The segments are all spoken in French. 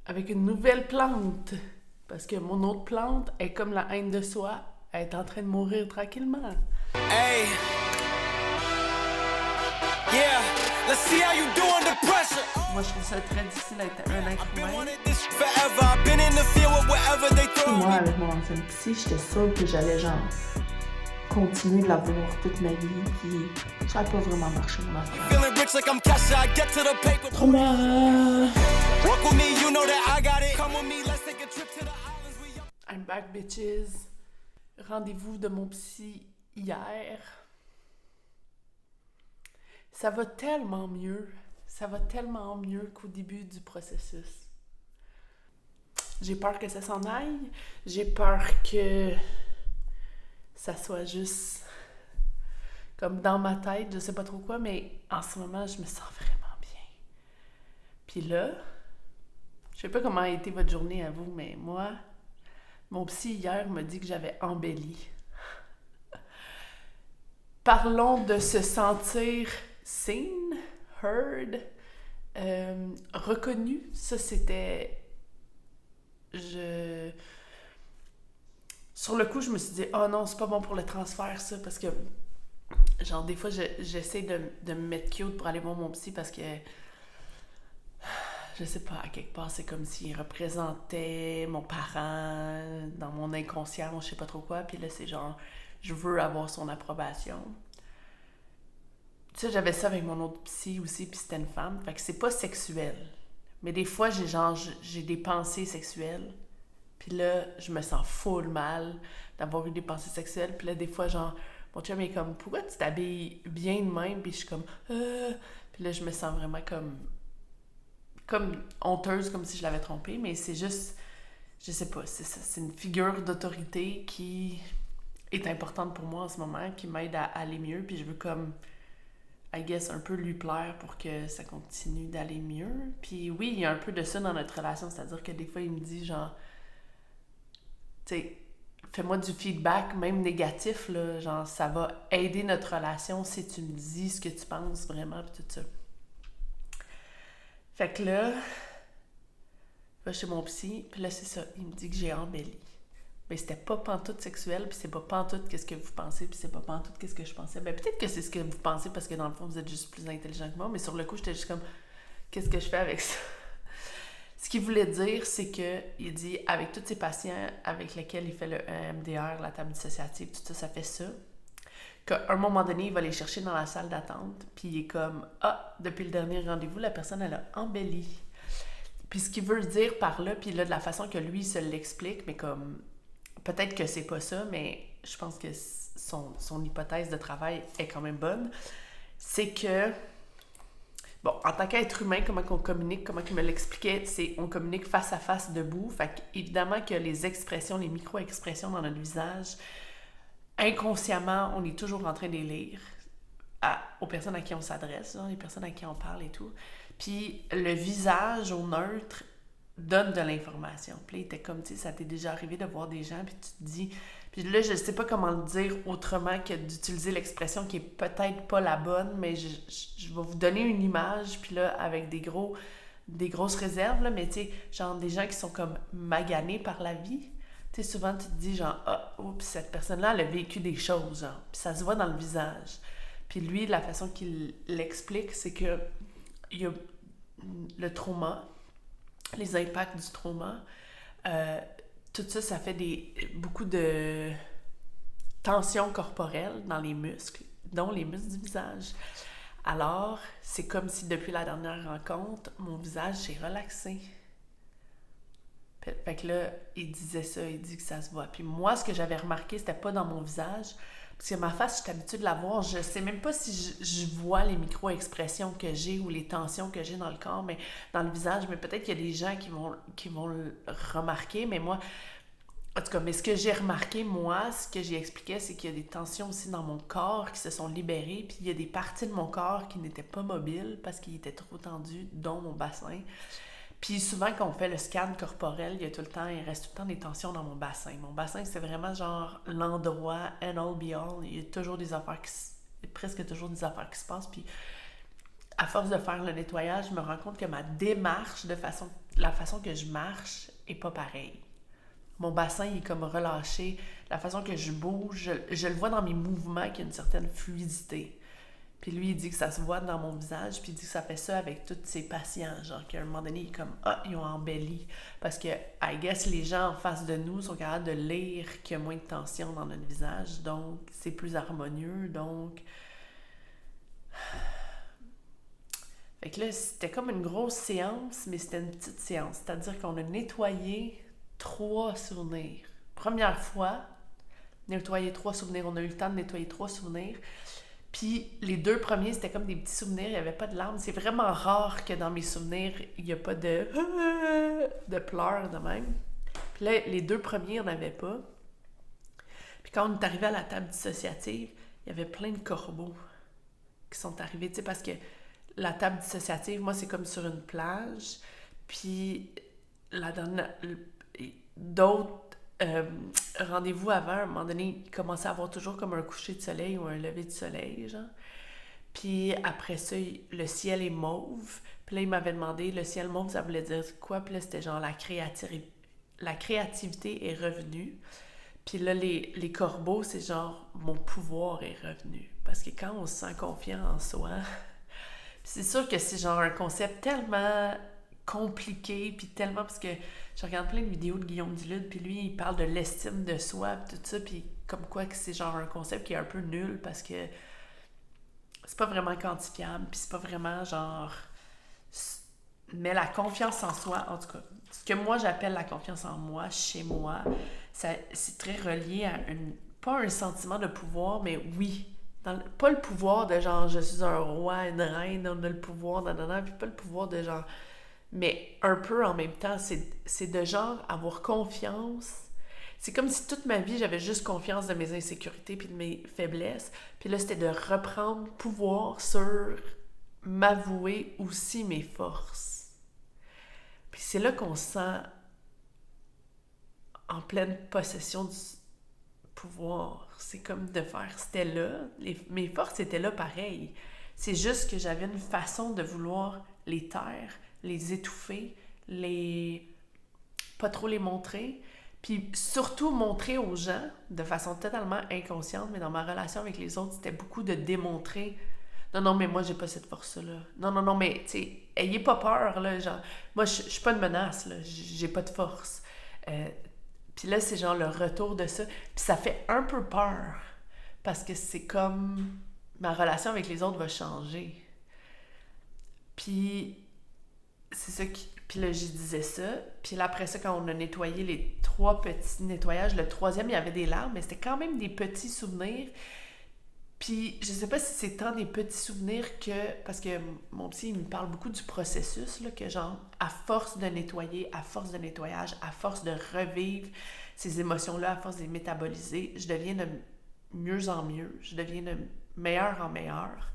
avec une nouvelle plante. Parce que mon autre plante est comme la haine de soi. Elle est en train de mourir tranquillement. Hey, yeah, let's see how you do under pressure. Moi, je trouve ça très difficile d'être un être Been humain. wanting this forever. I've been in the field with whatever they throw. Moi, avec mon ancienne psy, j'étais sûre que j'allais genre continuer de la voir toute ma vie, puis ça n'a pas vraiment marché mon affaire. Feeling rich like I'm Kesha. I get to the paper. Trauma! Walk with me, you know that I got it. Come with me, let's take a trip to the islands. We I'm back, bitches. Rendez-vous de mon psy hier. Ça va tellement mieux. Ça va tellement mieux qu'au début du processus. J'ai peur que ça s'en aille. J'ai peur que ça soit juste comme dans ma tête, je sais pas trop quoi, mais en ce moment, je me sens vraiment bien. Puis là, je sais pas comment a été votre journée à vous, mais moi, mon psy hier m'a dit que j'avais embelli. Parlons de se sentir seen, heard, reconnu. Ça, c'était... Sur le coup, je me suis dit « Oh non, c'est pas bon pour le transfert, ça, parce que... » Genre, des fois, j'essaie de me mettre cute pour aller voir mon psy parce que... Je sais pas, à quelque part, c'est comme s'il représentait mon parent dans mon inconscient, ou je sais pas trop quoi. Puis là, c'est genre, je veux avoir son approbation. Tu sais, j'avais ça avec mon autre psy aussi, puis c'était une femme. Fait que c'est pas sexuel. Mais des fois, j'ai des pensées sexuelles. Puis là, je me sens full mal d'avoir eu des pensées sexuelles. Puis là, des fois, genre, mon chum est comme, pourquoi tu t'habilles bien de même? Puis je suis comme, Puis là, je me sens vraiment comme honteuse, comme si je l'avais trompée, mais c'est juste, je sais pas, c'est ça, c'est une figure d'autorité qui est importante pour moi en ce moment, qui m'aide à aller mieux, puis je veux comme, I guess, un peu lui plaire pour que ça continue d'aller mieux. Puis oui, il y a un peu de ça dans notre relation, c'est-à-dire que des fois, il me dit genre, tu sais, fais-moi du feedback, même négatif, là, genre, ça va aider notre relation si tu me dis ce que tu penses vraiment, puis tout ça. Fait que là, je vais chez mon psy, puis là, c'est ça, il me dit que j'ai embelli. Mais c'était pas pantoute sexuel, puis c'est pas pantoute qu'est-ce que vous pensez, puis c'est pas pantoute qu'est-ce que je pensais. Ben peut-être que c'est ce que vous pensez, parce que dans le fond, vous êtes juste plus intelligent que moi, mais sur le coup, j'étais juste comme, qu'est-ce que je fais avec ça? Ce qu'il voulait dire, c'est que, il dit, avec tous ses patients avec lesquels il fait le EMDR, la table dissociative, tout ça, ça fait ça. Qu'à un moment donné, il va les chercher dans la salle d'attente, puis il est comme « Ah, depuis le dernier rendez-vous, la personne, elle a embelli. » Puis ce qu'il veut dire par là, puis là, de la façon que lui se l'explique, mais comme, peut-être que c'est pas ça, mais je pense que son hypothèse de travail est quand même bonne, c'est que, bon, en tant qu'être humain, comment on communique, comment il me l'expliquait, c'est on communique face à face debout, fait qu'évidemment que les expressions, les micro-expressions dans notre visage, inconsciemment, on est toujours en train de les lire aux personnes à qui on s'adresse, là, les personnes à qui on parle et tout. Puis le visage au neutre donne de l'information. Puis là, il était comme, tu sais, ça t'est déjà arrivé de voir des gens, puis tu te dis... Puis là, je sais pas comment le dire autrement que d'utiliser l'expression qui est peut-être pas la bonne, mais je vais vous donner une image, puis là, avec des grosses réserves, là, mais tu sais, genre des gens qui sont comme maganés par la vie. Tu sais, souvent, tu te dis genre, oups, cette personne-là, elle a vécu des choses, genre. Puis ça se voit dans le visage. Puis lui, la façon qu'il l'explique, c'est que il y a le trauma, les impacts du trauma, tout ça, ça fait beaucoup de tensions corporelles dans les muscles, dont les muscles du visage. Alors, c'est comme si depuis la dernière rencontre, mon visage s'est relaxé. Fait que là, il disait ça, il dit que ça se voit. Puis moi, ce que j'avais remarqué, c'était pas dans mon visage, parce que ma face, je suis habituée de la voir. Je sais même pas si je vois les micro-expressions que j'ai ou les tensions que j'ai dans le corps, mais dans le visage. Mais peut-être qu'il y a des gens qui vont le remarquer, mais moi, en tout cas, mais ce que j'ai remarqué, moi, ce que j'ai expliqué, c'est qu'il y a des tensions aussi dans mon corps qui se sont libérées, puis il y a des parties de mon corps qui n'étaient pas mobiles parce qu'ils étaient trop tendus, dont mon bassin. Puis souvent, quand on fait le scan corporel, il reste tout le temps des tensions dans mon bassin. Mon bassin, c'est vraiment genre l'endroit and all be all. Il y a toujours presque toujours des affaires qui se passent. Puis à force de faire le nettoyage, je me rends compte que ma démarche, la façon que je marche, est pas pareille. Mon bassin, il est comme relâché. La façon que je bouge, je le vois dans mes mouvements qu'il y a une certaine fluidité. Puis lui, il dit que ça se voit dans mon visage, puis il dit que ça fait ça avec tous ses patients. Genre qu'à un moment donné, il est comme « Ah, ils ont embelli. » Parce que, I guess, les gens en face de nous sont capables de lire qu'il y a moins de tension dans notre visage. Donc, c'est plus harmonieux. Donc... Fait que là, c'était comme une grosse séance, mais c'était une petite séance. C'est-à-dire qu'on a nettoyé 3 souvenirs. Première fois, nettoyer 3 souvenirs. On a eu le temps de nettoyer 3 souvenirs. Puis les 2 premiers, c'était comme des petits souvenirs. Il n'y avait pas de larmes. C'est vraiment rare que dans mes souvenirs, il n'y a pas de pleurs de même. Puis là, les 2 premiers, il n'y en avait pas. Puis quand on est arrivé à la table dissociative, il y avait plein de corbeaux qui sont arrivés. Tu sais, parce que la table dissociative, moi, c'est comme sur une plage. Puis d'autres rendez-vous avant, à un moment donné, il commençait à avoir toujours comme un coucher de soleil ou un lever de soleil, genre. Puis après ça, le ciel est mauve. Puis là, il m'avait demandé, le ciel mauve, ça voulait dire quoi? Puis là, c'était genre la créativité est revenue. Puis là, les corbeaux, c'est genre mon pouvoir est revenu. Parce que quand on se sent confiant en soi, c'est sûr que c'est genre un concept tellement compliqué, puis tellement, parce que je regarde plein de vidéos de Guillaume Dulude, puis lui, il parle de l'estime de soi, puis tout ça, puis comme quoi que c'est genre un concept qui est un peu nul, parce que c'est pas vraiment quantifiable, puis c'est pas vraiment genre... Mais la confiance en soi, en tout cas, ce que moi j'appelle la confiance en moi, chez moi, c'est très relié à pas un sentiment de pouvoir, mais oui, pas le pouvoir de genre je suis un roi, une reine, on a le pouvoir, nanana, puis pas le pouvoir de genre... Mais un peu en même temps, c'est de genre avoir confiance. C'est comme si toute ma vie, j'avais juste confiance de mes insécurités puis de mes faiblesses. Puis là, c'était de reprendre pouvoir sur m'avouer aussi mes forces. Puis c'est là qu'on se sent en pleine possession du pouvoir. C'est comme de faire, c'était là. Mes forces étaient là pareil. C'est juste que j'avais une façon de vouloir les taire, les étouffer, pas trop les montrer, puis surtout montrer aux gens de façon totalement inconsciente, mais dans ma relation avec les autres, c'était beaucoup de démontrer « Non, mais moi, j'ai pas cette force-là. Non, mais, tu sais, ayez pas peur, là, genre, moi, je suis pas une menace, là, j'ai pas de force. » Puis là, c'est genre le retour de ça, puis ça fait un peu peur, parce que c'est comme ma relation avec les autres va changer. Puis c'est ça qui... Puis là, je disais ça. Puis là, après ça, quand on a nettoyé les 3 petits nettoyages, le 3e, il y avait des larmes, mais c'était quand même des petits souvenirs. Puis je sais pas si c'est tant des petits souvenirs que... Parce que mon psy, il me parle beaucoup du processus, là, que genre, à force de nettoyer, à force de nettoyage, à force de revivre ces émotions-là, à force de les métaboliser, je deviens de mieux en mieux, je deviens de meilleur en meilleur.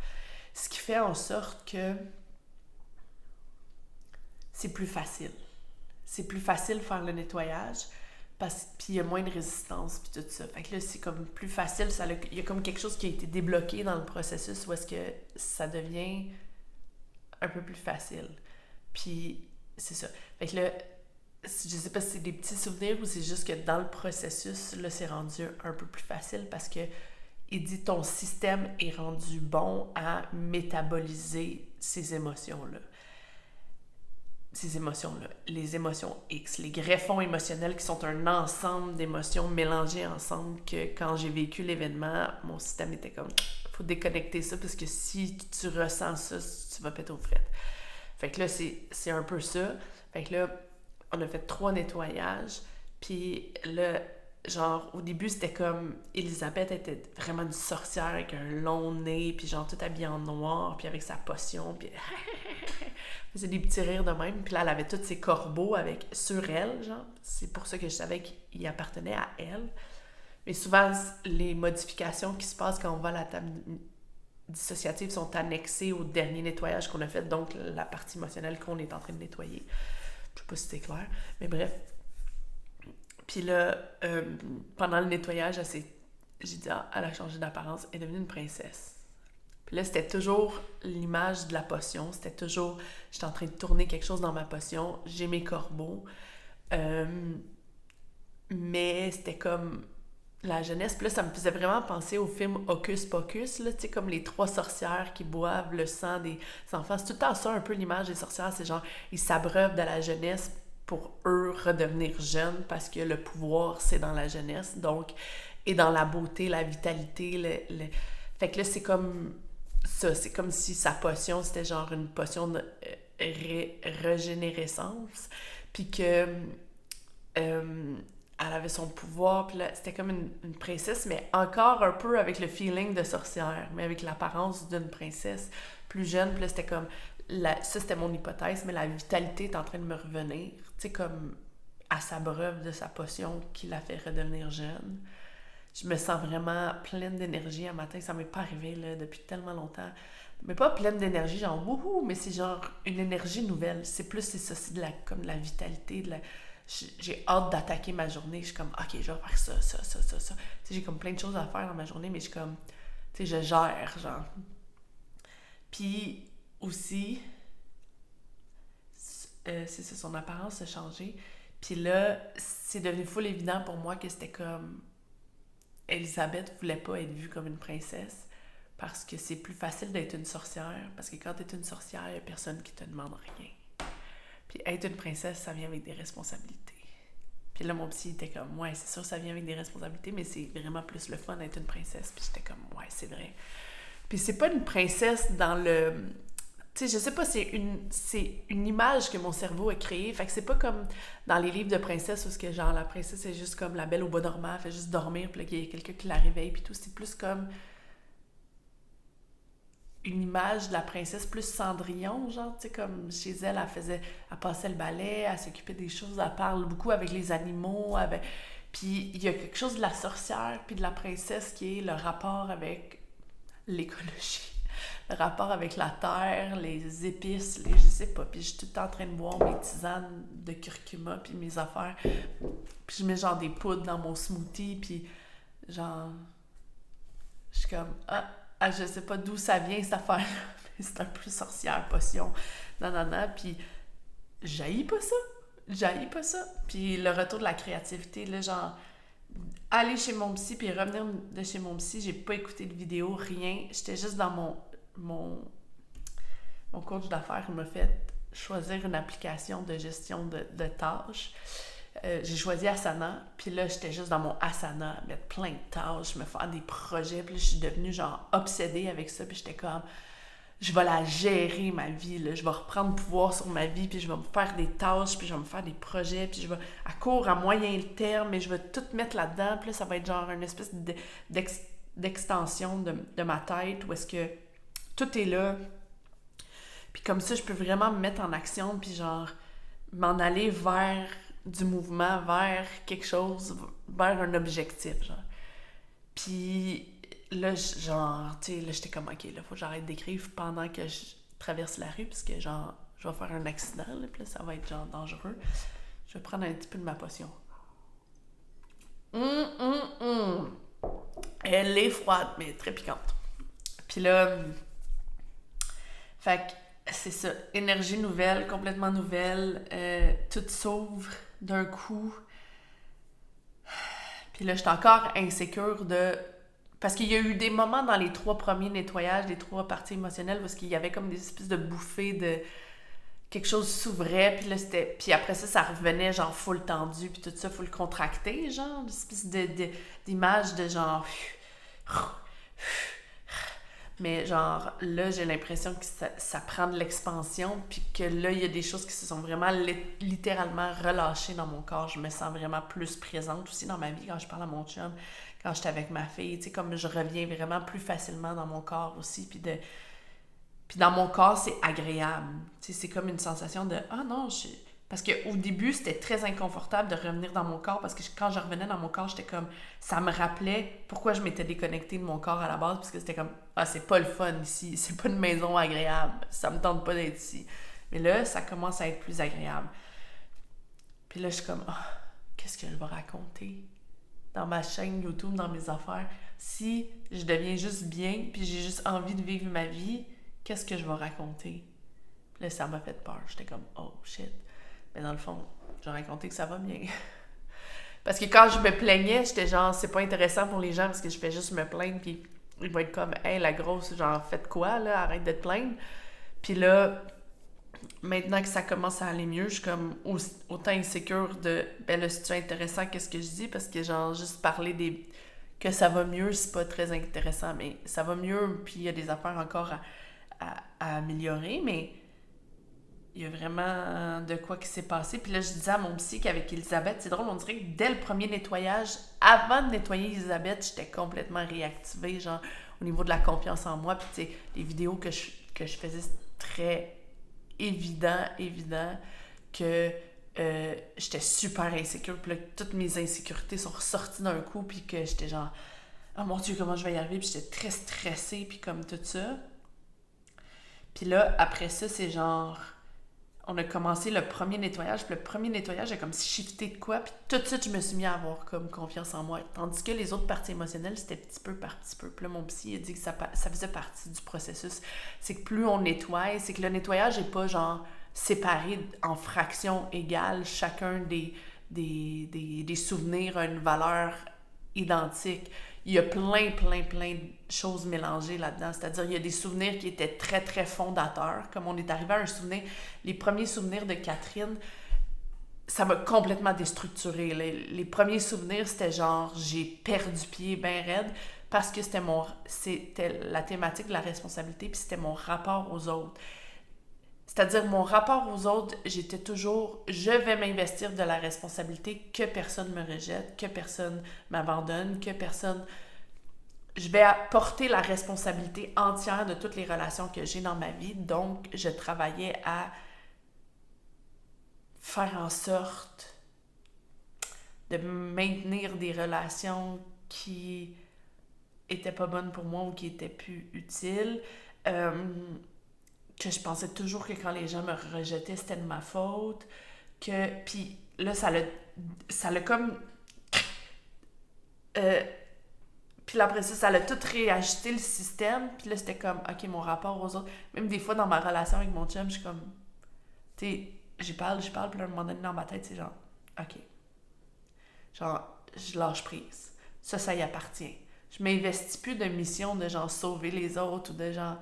Ce qui fait en sorte que c'est plus facile. C'est plus facile de faire le nettoyage, puis il y a moins de résistance, puis tout ça. Fait que là, c'est comme plus facile, il y a comme quelque chose qui a été débloqué dans le processus où est-ce que ça devient un peu plus facile. Puis, c'est ça. Fait que là, je sais pas si c'est des petits souvenirs ou c'est juste que dans le processus, là, c'est rendu un peu plus facile parce que il dit ton système est rendu bon à métaboliser ces émotions-là. Ces émotions-là, les émotions X, les greffons émotionnels qui sont un ensemble d'émotions mélangées ensemble que quand j'ai vécu l'événement, mon système était comme, faut déconnecter ça parce que si tu ressens ça, tu vas péter aux frettes. Fait que là, c'est un peu ça. Fait que là, on a fait 3 nettoyages, puis là, genre, au début, c'était comme, Elisabeth était vraiment une sorcière avec un long nez, puis genre, tout habillée en noir, puis avec sa potion, puis elle faisait des petits rires de même, puis là, elle avait tous ses corbeaux sur elle, genre, c'est pour ça que je savais qu'il appartenait à elle. Mais souvent, les modifications qui se passent quand on va à la table dissociative sont annexées au dernier nettoyage qu'on a fait, donc la partie émotionnelle qu'on est en train de nettoyer. Je sais pas si c'est clair, mais bref. Puis là, pendant le nettoyage, j'ai dit, elle a changé d'apparence, elle est devenue une princesse. Puis là, c'était toujours l'image de la potion. C'était toujours, j'étais en train de tourner quelque chose dans ma potion. J'ai mes corbeaux. Mais c'était comme la jeunesse. Puis là, ça me faisait vraiment penser au film Hocus Pocus, là, tu sais, comme les 3 sorcières qui boivent le sang des enfants. C'est tout le temps ça, un peu l'image des sorcières. C'est genre, ils s'abreuvent de la jeunesse pour eux redevenir jeunes parce que le pouvoir, c'est dans la jeunesse. Donc, et dans la beauté, la vitalité. Fait que là, c'est comme ça. C'est comme si sa potion, c'était genre une potion de régénérescence. Puis que... elle avait son pouvoir, puis là, c'était comme une princesse, mais encore un peu avec le feeling de sorcière, mais avec l'apparence d'une princesse plus jeune. Puis là, c'était comme... ça, c'était mon hypothèse, mais la vitalité est en train de me revenir. Tu sais, comme à s'abreuve de sa potion qui la fait redevenir jeune. Je me sens vraiment pleine d'énergie un matin. Ça m'est pas arrivé là, depuis tellement longtemps. Mais pas pleine d'énergie, genre wouhou, mais c'est genre une énergie nouvelle. C'est plus, c'est ça, c'est comme de la vitalité, j'ai hâte d'attaquer ma journée. Je suis comme, OK, je vais faire ça. Tu sais, j'ai comme plein de choses à faire dans ma journée, mais je suis comme, tu sais, je gère, genre. Puis aussi, c'est ça, son apparence a changé. Puis là, c'est devenu full évident pour moi que c'était comme, Elisabeth voulait pas être vue comme une princesse parce que c'est plus facile d'être une sorcière. Parce que quand t'es une sorcière, il y a personne qui te demande rien. Puis être une princesse, ça vient avec des responsabilités. Puis là, mon psy était comme, ouais, c'est sûr, ça vient avec des responsabilités, mais c'est vraiment plus le fun d'être une princesse. Puis j'étais comme, ouais, c'est vrai. Puis c'est pas une princesse dans le... Tu sais, je sais pas, c'est une image que mon cerveau a créée. Fait que c'est pas comme dans les livres de princesse où que, genre, la princesse est juste comme la belle au bois dormant, elle fait juste dormir, puis là, il y a quelqu'un qui la réveille, puis tout. C'est plus comme une image de la princesse plus Cendrillon, genre, tu sais, comme chez elle, elle passait le balai, elle s'occupait des choses, elle parle beaucoup avec les animaux, puis il y a quelque chose de la sorcière puis de la princesse qui est le rapport avec l'écologie, le rapport avec la terre, les épices, je sais pas, puis je suis tout le temps en train de boire mes tisanes de curcuma puis mes affaires, puis je mets genre des poudres dans mon smoothie, puis genre, je suis comme, je sais pas d'où ça vient cette affaire, mais c'est un peu sorcière, potion, nanana, puis j'haïs pas ça. Puis le retour de la créativité, là, genre, aller chez mon psy, puis revenir de chez mon psy, j'ai pas écouté de vidéo, rien, j'étais juste dans mon coach d'affaires, il m'a fait choisir une application de gestion de tâches. J'ai choisi Asana, puis là, j'étais juste dans mon Asana, à mettre plein de tâches, me faire des projets, puis là, je suis devenue genre obsédée avec ça, puis j'étais comme, je vais la gérer, ma vie, là, je vais reprendre pouvoir sur ma vie, puis je vais me faire des tâches, puis je vais me faire des projets, puis je vais, à court, à moyen terme, mais je vais tout mettre là-dedans, puis là, ça va être genre une espèce d'extension de ma tête, où est-ce que tout est là, puis comme ça, je peux vraiment me mettre en action, puis genre, m'en aller vers du mouvement, vers quelque chose, vers un objectif, genre. Puis là, genre, tu sais, là, j'étais comme, OK, là, faut que j'arrête d'écrire pendant que je traverse la rue, parce que, genre, je vais faire un accident, là, puis là, ça va être, genre, dangereux. Je vais prendre un petit peu de ma potion. Elle est froide, mais très piquante. Puis là, fait que, c'est ça, énergie nouvelle, complètement nouvelle, tout s'ouvre d'un coup. Puis là, j'étais encore insécure parce qu'il y a eu des moments dans les 3 premiers nettoyages, les 3 parties émotionnelles, parce qu'il y avait comme des espèces de bouffées de quelque chose s'ouvrait, puis là, c'était... Puis après ça revenait genre full tendu, puis tout ça full contracté, genre, une espèce d'image de genre... Mais genre, là, j'ai l'impression que ça prend de l'expansion, puis que là, il y a des choses qui se sont vraiment littéralement relâchées dans mon corps. Je me sens vraiment plus présente aussi dans ma vie quand je parle à mon chum, quand j'étais avec ma fille. Tu sais, comme je reviens vraiment plus facilement dans mon corps aussi, puis dans mon corps, c'est agréable. Tu sais, c'est comme une sensation de « Ah non, Parce qu'au début, c'était très inconfortable de revenir dans mon corps parce que quand je revenais dans mon corps, j'étais comme... Ça me rappelait pourquoi je m'étais déconnectée de mon corps à la base parce que c'était comme... Ah, c'est pas le fun ici, c'est pas une maison agréable, ça me tente pas d'être ici. Mais là, ça commence à être plus agréable. Puis là, je suis comme... qu'est-ce que je vais raconter? dans ma chaîne YouTube, dans mes affaires, si je deviens juste bien, puis j'ai juste envie de vivre ma vie, qu'est-ce que je vais raconter? Puis là, ça m'a fait peur. J'étais comme, oh shit. Mais dans le fond, j'ai raconté que ça va bien. Parce que quand je me plaignais, j'étais genre, c'est pas intéressant pour les gens parce que je fais juste me plaindre, puis ils vont être comme, hey, la grosse, genre, faites quoi, là, arrête de te plaindre. Puis là, maintenant que ça commence à aller mieux, je suis comme autant insécure de, ben là, c'est intéressant qu'est-ce que je dis, parce que genre, juste parler que ça va mieux, c'est pas très intéressant, mais ça va mieux, puis il y a des affaires encore à améliorer, mais il y a vraiment de quoi qui s'est passé. Puis là, je disais à mon psy qu'avec Elisabeth, c'est drôle, on dirait que dès le premier nettoyage, avant de nettoyer Elisabeth, j'étais complètement réactivée, genre, au niveau de la confiance en moi. Puis tu sais, les vidéos que je faisais, c'est très évident que j'étais super insécure. Puis là, toutes mes insécurités sont ressorties d'un coup, puis que j'étais genre, oh mon Dieu, comment je vais y arriver? Puis j'étais très stressée, puis comme tout ça. Puis là, après ça, c'est genre, on a commencé le premier nettoyage, puis le premier nettoyage, j'ai comme shifté de quoi, puis tout de suite, je me suis mis à avoir comme confiance en moi. Tandis que les autres parties émotionnelles, c'était petit peu par petit peu. Puis là, mon psy a dit que ça faisait partie du processus. C'est que plus on nettoie, c'est que le nettoyage n'est pas genre séparé en fractions égales, chacun des souvenirs a une valeur identique. Il y a plein de choses mélangées là-dedans. C'est-à-dire, il y a des souvenirs qui étaient très, très fondateurs. Comme on est arrivé à un souvenir, les premiers souvenirs de Catherine, ça m'a complètement déstructurée. Les premiers souvenirs, c'était genre, j'ai perdu pied bien raide parce que c'était la thématique de la responsabilité, puis c'était mon rapport aux autres. C'est-à-dire, mon rapport aux autres, j'étais toujours, je vais m'investir de la responsabilité, que personne me rejette, que personne m'abandonne, que personne... Je vais porter la responsabilité entière de toutes les relations que j'ai dans ma vie. Donc, je travaillais à faire en sorte de maintenir des relations qui étaient pas bonnes pour moi ou qui étaient plus utiles. Que je pensais toujours que quand les gens me rejetaient, c'était de ma faute. Puis là, ça l'a comme... puis là, après ça l'a tout réajusté le système. Puis là, c'était comme, OK, mon rapport aux autres. Même des fois, dans ma relation avec mon chum, je suis comme... Tu sais, je parle. Puis là, à un moment donné, dans ma tête, c'est genre, OK. Genre, je lâche prise. Ça y appartient. Je m'investis plus de mission de genre sauver les autres ou de genre...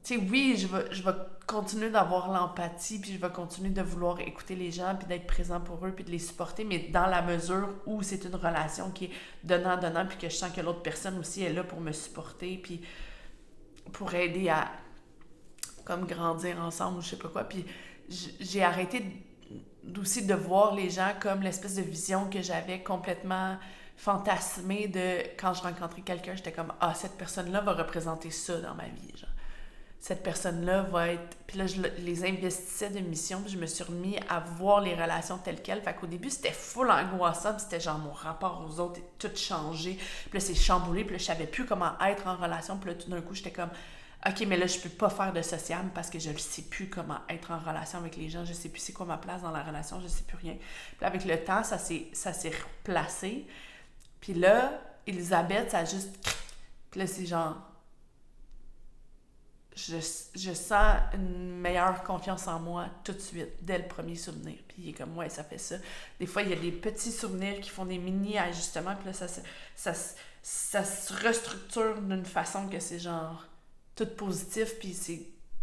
Tu sais, oui, je vais continuer d'avoir l'empathie, puis je vais continuer de vouloir écouter les gens, puis d'être présent pour eux, puis de les supporter, mais dans la mesure où c'est une relation qui est donnant-donnant, puis que je sens que l'autre personne aussi est là pour me supporter, puis pour aider à comme grandir ensemble ou je sais pas quoi. Puis j'ai arrêté aussi de voir les gens comme l'espèce de vision que j'avais complètement fantasmée de quand je rencontrais quelqu'un, j'étais comme, ah, cette personne-là va représenter ça dans ma vie, genre. Cette personne-là va être... Puis là, je les investissais de mission, puis je me suis remis à voir les relations telles quelles. Fait qu'au début, c'était full angoissant, puis c'était genre mon rapport aux autres est tout changé. Puis là, c'est chamboulé, puis là, je savais plus comment être en relation. Puis là, tout d'un coup, j'étais comme, OK, mais là, je peux pas faire de sociable parce que je ne sais plus comment être en relation avec les gens. Je sais plus c'est quoi ma place dans la relation, je sais plus rien. Puis là, avec le temps, ça s'est replacé. Puis là, Elisabeth, ça a juste... Puis là, c'est genre... Je sens une meilleure confiance en moi tout de suite, dès le premier souvenir. Puis il est comme, ouais, ça fait ça. Des fois, il y a des petits souvenirs qui font des mini-ajustements, puis là, ça se restructure d'une façon que c'est genre tout positif, puis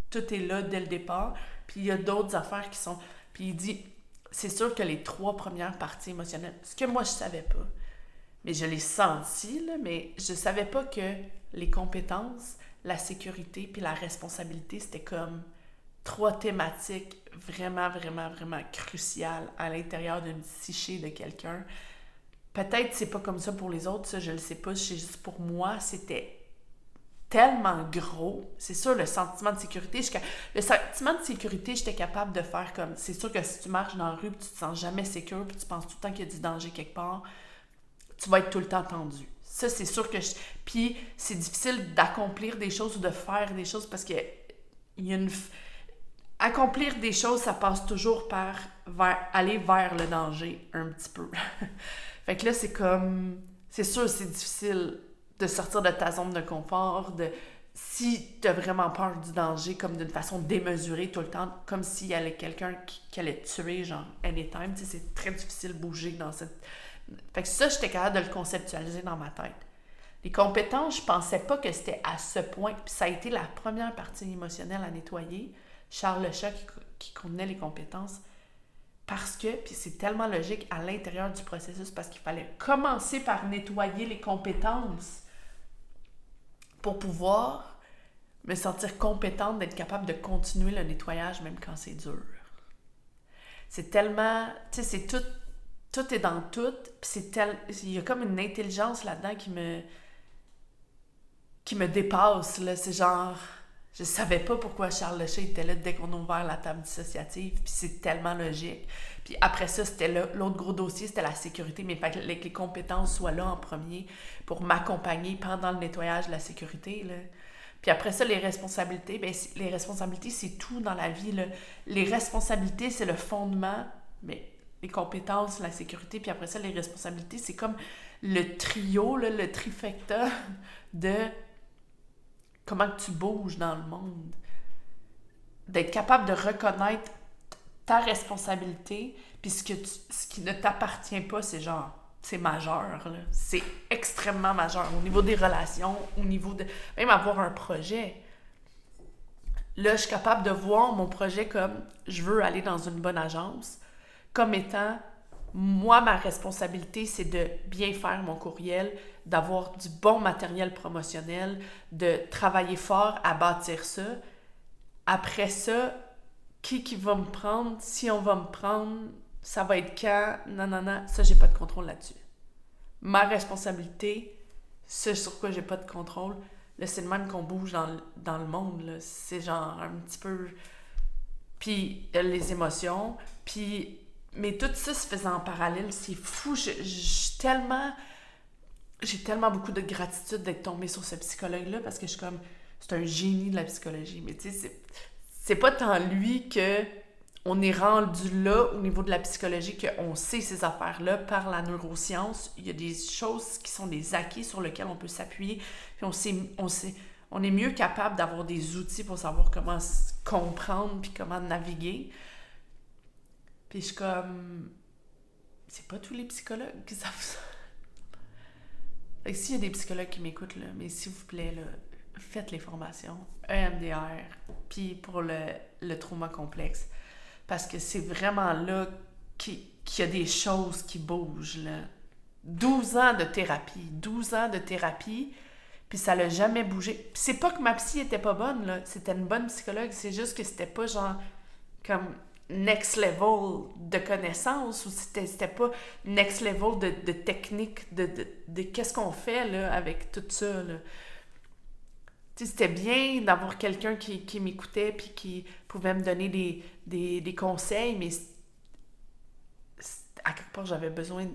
tout est là dès le départ. Puis il y a d'autres affaires qui sont... Puis il dit, c'est sûr que les 3 premières parties émotionnelles, ce que moi, je savais pas, mais je l'ai senti, là, mais je savais pas que les compétences... la sécurité puis la responsabilité, c'était comme 3 thématiques vraiment cruciales à l'intérieur d'une psyché de quelqu'un. Peut-être c'est pas comme ça pour les autres, ça je le sais pas, c'est juste pour moi, c'était tellement gros. C'est sûr, le sentiment de sécurité, j'étais capable de faire comme, c'est sûr que si tu marches dans la rue et tu te sens jamais sécure puis tu penses tout le temps qu'il y a du danger quelque part, tu vas être tout le temps tendu. Ça, c'est sûr que... Puis, c'est difficile d'accomplir des choses ou de faire des choses parce que il y a accomplir des choses, ça passe toujours par aller vers le danger un petit peu. Fait que là, c'est comme... C'est sûr, c'est difficile de sortir de ta zone de confort, si t'as vraiment peur du danger, comme d'une façon démesurée tout le temps, comme s'il y avait quelqu'un qui allait te tuer, genre, anytime, tu sais, c'est très difficile de bouger dans cette... Fait que ça, j'étais capable de le conceptualiser dans ma tête. Les compétences, je pensais pas que c'était à ce point, puis ça a été la première partie émotionnelle à nettoyer, Charles Lechat qui contenait les compétences, parce que, puis c'est tellement logique à l'intérieur du processus, parce qu'il fallait commencer par nettoyer les compétences pour pouvoir me sentir compétente d'être capable de continuer le nettoyage même quand c'est dur. C'est tellement... Tu sais, c'est tout est dans tout, puis il y a comme une intelligence là-dedans qui me dépasse, là. C'est genre... Je savais pas pourquoi Charles Lechat était là dès qu'on a ouvert la table dissociative, puis c'est tellement logique. Puis après ça, c'était l'autre gros dossier, c'était la sécurité, mais il fallait que les compétences soient là en premier pour m'accompagner pendant le nettoyage de la sécurité, là. Puis après ça, les responsabilités, les responsabilités, c'est tout dans la vie, là. Les responsabilités, c'est le fondement, mais les compétences, la sécurité, puis après ça, les responsabilités, c'est comme le trio, là, le trifecta de comment que tu bouges dans le monde. D'être capable de reconnaître ta responsabilité, puis ce qui ne t'appartient pas, c'est genre, c'est majeur, là. C'est extrêmement majeur. Au niveau des relations, au niveau de... Même avoir un projet. Là, je suis capable de voir mon projet comme, je veux aller dans une bonne agence, comme étant, moi, ma responsabilité, c'est de bien faire mon courriel, d'avoir du bon matériel promotionnel, de travailler fort à bâtir ça. Après ça, qui va me prendre, si on va me prendre, ça va être quand, non, ça, j'ai pas de contrôle là-dessus. Ma responsabilité, ce sur quoi j'ai pas de contrôle, là, c'est le même qu'on bouge dans le monde, là. C'est genre un petit peu... Puis les émotions, puis... Mais tout ça se faisait en parallèle, c'est fou. J'ai tellement beaucoup de gratitude d'être tombée sur ce psychologue-là parce que je suis comme... C'est un génie de la psychologie. Mais tu sais, c'est pas tant lui que on est rendu là au niveau de la psychologie qu'on sait ces affaires-là par la neuroscience. Il y a des choses qui sont des acquis sur lesquels on peut s'appuyer. Puis on est mieux capable d'avoir des outils pour savoir comment comprendre puis comment naviguer. Puis je suis comme... C'est pas tous les psychologues qui savent ça. Fait que s'il y a des psychologues qui m'écoutent, là, mais s'il vous plaît, là, faites les formations EMDR, puis pour le trauma complexe. Parce que c'est vraiment là qu'il y a des choses qui bougent, là. 12 ans de thérapie, puis ça l'a jamais bougé. Puis c'est pas que ma psy était pas bonne, là. C'était une bonne psychologue, c'est juste que c'était pas genre comme next level de connaissances ou c'était pas next level de technique de qu'est-ce qu'on fait là avec tout ça, là. Tu sais, c'était bien d'avoir quelqu'un qui m'écoutait puis qui pouvait me donner des conseils, mais à quelque part j'avais besoin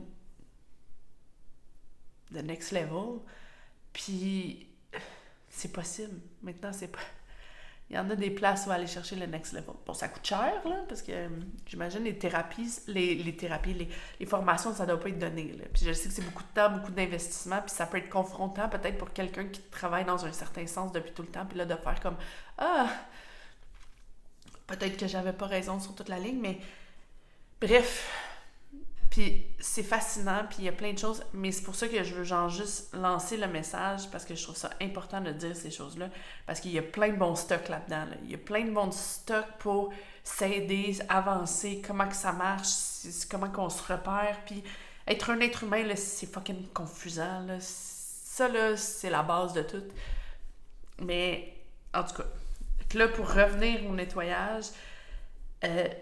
de next level, puis c'est possible maintenant. C'est pas... Il y en a des places où aller chercher le next level. Bon, ça coûte cher, là, parce que j'imagine les thérapies, les formations, ça doit pas être donné, là. Puis je sais que c'est beaucoup de temps, beaucoup d'investissement, puis ça peut être confrontant peut-être pour quelqu'un qui travaille dans un certain sens depuis tout le temps, puis là, de faire comme « Ah! Peut-être que j'avais pas raison sur toute la ligne, mais... » Bref... Puis c'est fascinant, puis il y a plein de choses, mais c'est pour ça que je veux genre juste lancer le message, parce que je trouve ça important de dire ces choses-là, parce qu'il y a plein de bons stocks là-dedans, là. Il y a plein de bons stocks pour s'aider, avancer, comment que ça marche, comment qu'on se repère, puis être un être humain, là, c'est fucking confusant, là. Ça, là, c'est la base de tout. Mais, en tout cas, là, pour revenir au nettoyage...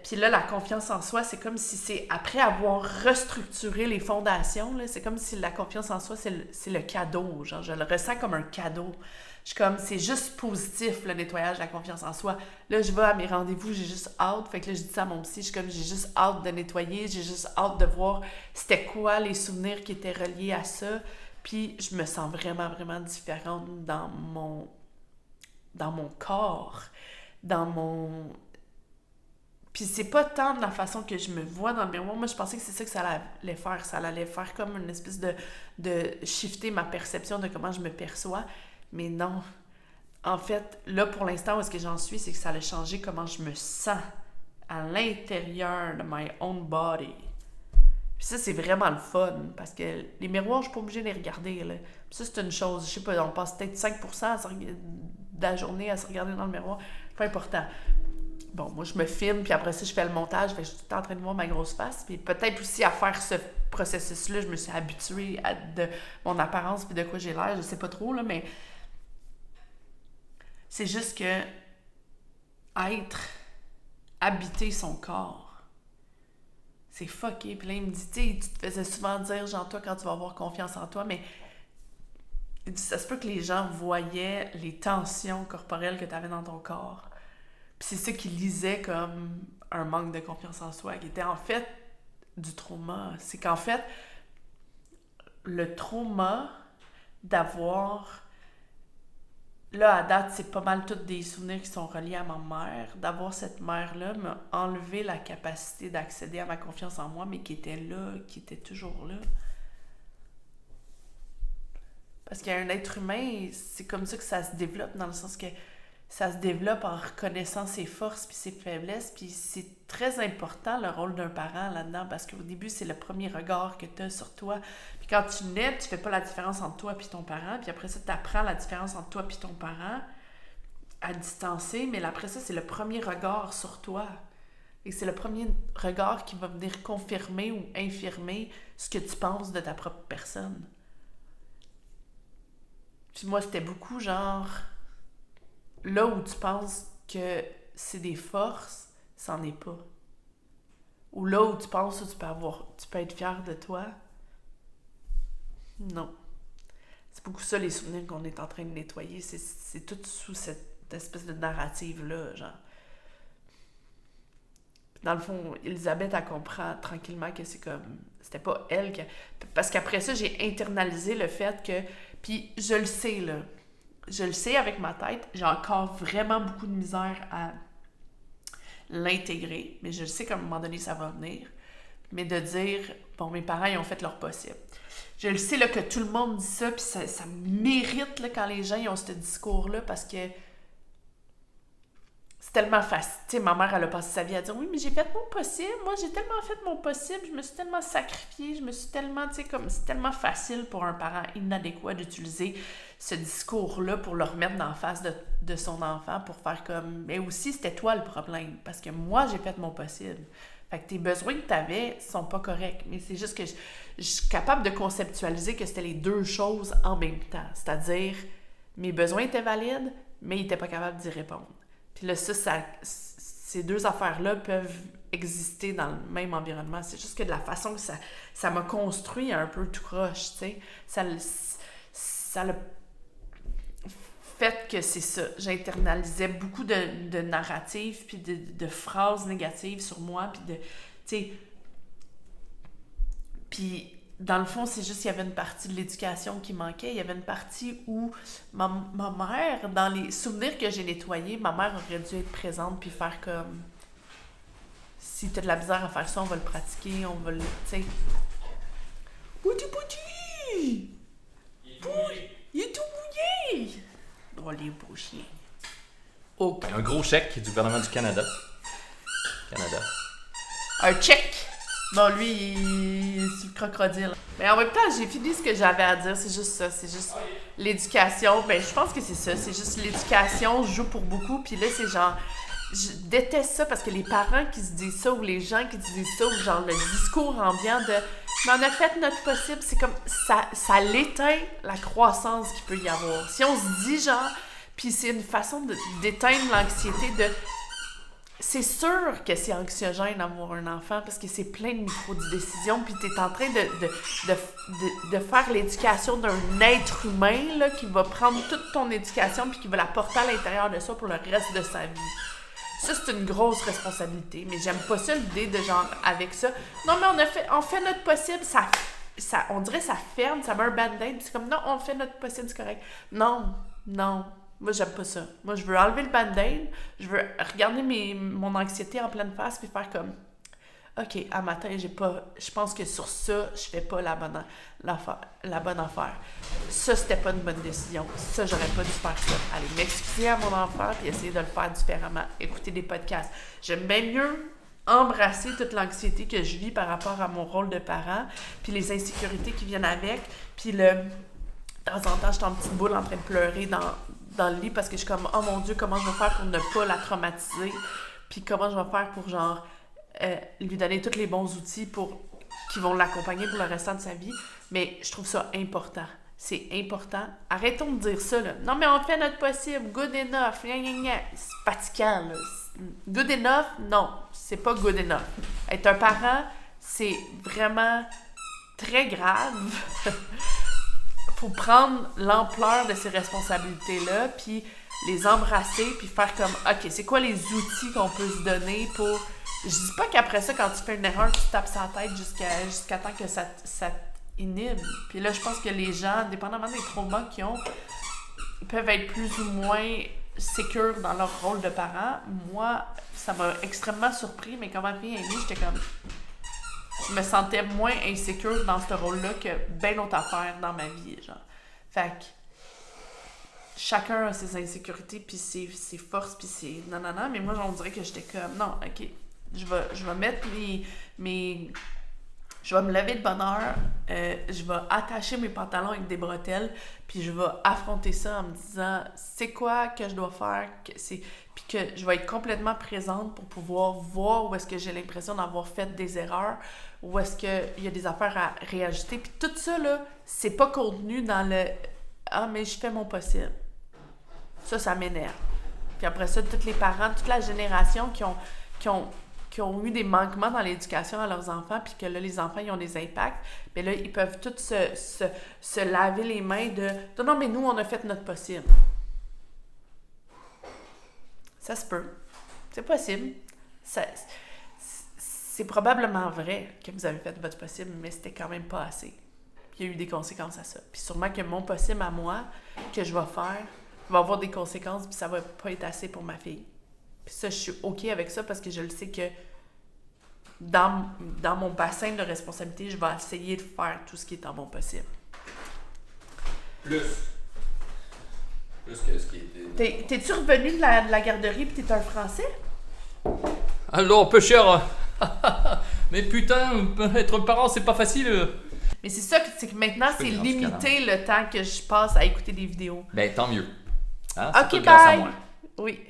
puis là, la confiance en soi, c'est comme si c'est après avoir restructuré les fondations, là, c'est comme si la confiance en soi, c'est le cadeau. Genre, je le ressens comme un cadeau. Je suis comme, c'est juste positif, le nettoyage de la confiance en soi. Là, je vais à mes rendez-vous, j'ai juste hâte. Fait que là, je dis ça à mon psy, je suis comme, j'ai juste hâte de nettoyer, j'ai juste hâte de voir c'était quoi les souvenirs qui étaient reliés à ça. Puis je me sens vraiment, vraiment différente dans mon corps, dans mon... Puis c'est pas tant de la façon que je me vois dans le miroir. Moi, je pensais que c'est ça que ça allait faire. Ça allait faire comme une espèce de shifter ma perception de comment je me perçois. Mais non. En fait, là, pour l'instant, où est-ce que j'en suis, c'est que ça allait changer comment je me sens à l'intérieur de my own body. Puis ça, c'est vraiment le fun, parce que les miroirs, je suis pas obligée de les regarder, là. Puis ça, c'est une chose, je sais pas, on passe peut-être 5% de la journée à se regarder dans le miroir. C'est pas important. Bon, moi, je me filme, puis après ça, je fais le montage, fait que je suis tout le temps en train de voir ma grosse face. Puis peut-être aussi à faire ce processus-là, je me suis habituée de mon apparence, puis de quoi j'ai l'air, je sais pas trop, là, mais c'est juste que habiter son corps, c'est fucké. Puis là, il me dit, tu te faisais souvent dire, genre, toi, quand tu vas avoir confiance en toi, mais il dit, ça se peut que les gens voyaient les tensions corporelles que tu avais dans ton corps. Puis c'est ça qu'ils lisaient comme un manque de confiance en soi, qui était en fait du trauma. C'est qu'en fait, le trauma d'avoir... Là, à date, c'est pas mal tous des souvenirs qui sont reliés à ma mère. D'avoir cette mère-là m'a enlevé la capacité d'accéder à ma confiance en moi, mais qui était là, qui était toujours là. Parce qu'il y a un être humain, c'est comme ça que ça se développe, dans le sens que ça se développe en reconnaissant ses forces puis ses faiblesses. Puis c'est très important, le rôle d'un parent là-dedans, parce qu'au début, c'est le premier regard que tu as sur toi. Puis quand tu nais, tu fais pas la différence entre toi et ton parent. Puis après ça, tu apprends la différence entre toi et ton parent à distancer. Mais après ça, c'est le premier regard sur toi. Et c'est le premier regard qui va venir confirmer ou infirmer ce que tu penses de ta propre personne. Puis moi, c'était beaucoup genre... Là où tu penses que c'est des forces, c'en est pas. Ou là où tu penses que tu peux être fier de toi, non. C'est beaucoup ça, les souvenirs qu'on est en train de nettoyer. C'est tout sous cette espèce de narrative-là, genre. Dans le fond, Elisabeth, elle comprend tranquillement que c'est comme... C'était pas elle qui... Parce qu'après ça, j'ai internalisé le fait que... Puis je le sais, là. Je le sais avec ma tête. J'ai encore vraiment beaucoup de misère à l'intégrer. Mais je le sais qu'à un moment donné, ça va venir. Mais de dire, bon, mes parents, ils ont fait leur possible. Je le sais, là, que tout le monde dit ça, puis ça mérite, là, quand les gens ils ont ce discours-là, parce que c'est tellement facile. Tu sais, ma mère, elle a passé sa vie à dire, oui, mais j'ai fait mon possible. Moi, j'ai tellement fait mon possible. Je me suis tellement sacrifiée. Je me suis tellement, tu sais, comme c'est tellement facile pour un parent inadéquat d'utiliser ce discours-là pour le remettre dans la face de son enfant, pour faire comme, mais aussi, c'était toi le problème. Parce que moi, j'ai fait mon possible. Fait que tes besoins que tu avais sont pas corrects. Mais c'est juste que je suis capable de conceptualiser que c'était les deux choses en même temps. C'est-à-dire, mes besoins étaient valides, mais ils n'étaient pas capables d'y répondre. Puis là, ces deux affaires-là peuvent exister dans le même environnement. C'est juste que de la façon que ça m'a construit un peu tout croche, tu sais. Ça l'a fait que c'est ça. J'internalisais beaucoup de narratifs puis de phrases négatives sur moi, puis tu sais... Puis... Dans le fond, c'est juste qu'il y avait une partie de l'éducation qui manquait. Il y avait une partie où ma mère, dans les souvenirs que j'ai nettoyés, ma mère aurait dû être présente puis faire comme... Si t'as de la misère à faire ça, on va le pratiquer, on va le... Tu sais... Pouti! Il est tout mouillé! Oh, les beaux chiens. OK. Un gros chèque du gouvernement du Canada. Un check! Bon, lui, il est sur le crocodile. Mais en même temps, j'ai fini ce que j'avais à dire. C'est juste ça. C'est juste l'éducation. Ben, je pense que c'est ça. C'est juste l'éducation joue pour beaucoup. Puis là, c'est genre... Je déteste ça parce que les parents qui se disent ça ou les gens qui se disent ça ou genre le discours ambiant de « Mais on a fait notre possible », c'est comme... Ça l'éteint la croissance qu'il peut y avoir. Si on se dit genre... Puis c'est une façon d'éteindre l'anxiété de... C'est sûr que c'est anxiogène d'avoir un enfant parce que c'est plein de micro-décisions puis t'es en train de faire l'éducation d'un être humain là, qui va prendre toute ton éducation puis qui va la porter à l'intérieur de soi pour le reste de sa vie. Ça, c'est une grosse responsabilité, mais j'aime pas ça l'idée de genre avec ça. Non, mais on fait notre possible, ça on dirait ça ferme, ça met un band-aid, c'est comme non, on fait notre possible, c'est correct. Non. Moi, j'aime pas ça. Moi, je veux enlever le band-aid, je veux regarder mon anxiété en pleine face puis faire comme OK, à matin, je pense que sur ça, je fais pas la bonne affaire. Ça, c'était pas une bonne décision. Ça, j'aurais pas dû faire ça. Aller m'excuser à mon enfant puis essayer de le faire différemment. Écouter des podcasts. J'aime bien mieux embrasser toute l'anxiété que je vis par rapport à mon rôle de parent puis les insécurités qui viennent avec. Puis de temps en temps, je suis en petite boule en train de pleurer dans le lit parce que je suis comme « Oh mon Dieu, comment je vais faire pour ne pas la traumatiser? Puis comment je vais faire pour genre... lui donner tous les bons outils qui vont l'accompagner pour le restant de sa vie. » Mais je trouve ça important. C'est important. Arrêtons de dire ça, là. Non, mais on fait notre possible. Good enough. Gna, gna, gna. C'est fatigant, là. Good enough? Non. C'est pas good enough. Être un parent, c'est vraiment très grave. Faut prendre l'ampleur de ces responsabilités-là, puis les embrasser, puis faire comme, OK, c'est quoi les outils qu'on peut se donner pour... Je dis pas qu'après ça, quand tu fais une erreur, tu tapes sa tête jusqu'à temps que ça t'inhibe. Puis là, je pense que les gens, dépendamment des traumas qu'ils ont, peuvent être plus ou moins sécures dans leur rôle de parent. Moi, ça m'a extrêmement surpris, mais comme ma fille aînée, j'étais comme... Je me sentais moins insécure dans ce rôle-là que bien d'autres affaires dans ma vie, genre. Fait que chacun a ses insécurités, puis ses forces, puis ses nanana, mais moi, on dirait que j'étais comme, non, OK, je vais mettre je vais me lever de bonne heure, je vais attacher mes pantalons avec des bretelles, puis je vais affronter ça en me disant, c'est quoi que je dois faire, puis que je vais être complètement présente pour pouvoir voir où est-ce que j'ai l'impression d'avoir fait des erreurs, où est-ce qu'il y a des affaires à réajuster, puis tout ça, là, c'est pas contenu dans le « Ah, mais je fais mon possible ». Ça m'énerve. Puis après ça, tous les parents, toute la génération qui ont eu des manquements dans l'éducation à leurs enfants, puis que là, les enfants, ils ont des impacts, mais là, ils peuvent tous se laver les mains de « Non, mais nous, on a fait notre possible ». Ça se peut. C'est possible. C'est probablement vrai que vous avez fait votre possible, mais c'était quand même pas assez. Puis il y a eu des conséquences à ça. Puis sûrement que mon possible à moi, que je vais faire, va avoir des conséquences, puis ça va pas être assez pour ma fille. Puis ça, je suis OK avec ça parce que je le sais que dans mon bassin de responsabilité, je vais essayer de faire tout ce qui est en mon possible. Plus que ce qui était... T'es-tu revenu de la garderie pis t'es un Français? Alors, peu cher. Mais putain, être parent, c'est pas facile. Mais c'est ça, c'est que maintenant, c'est limité le temps que je passe à écouter des vidéos. Ben, tant mieux. Hein? OK, bye! Oui.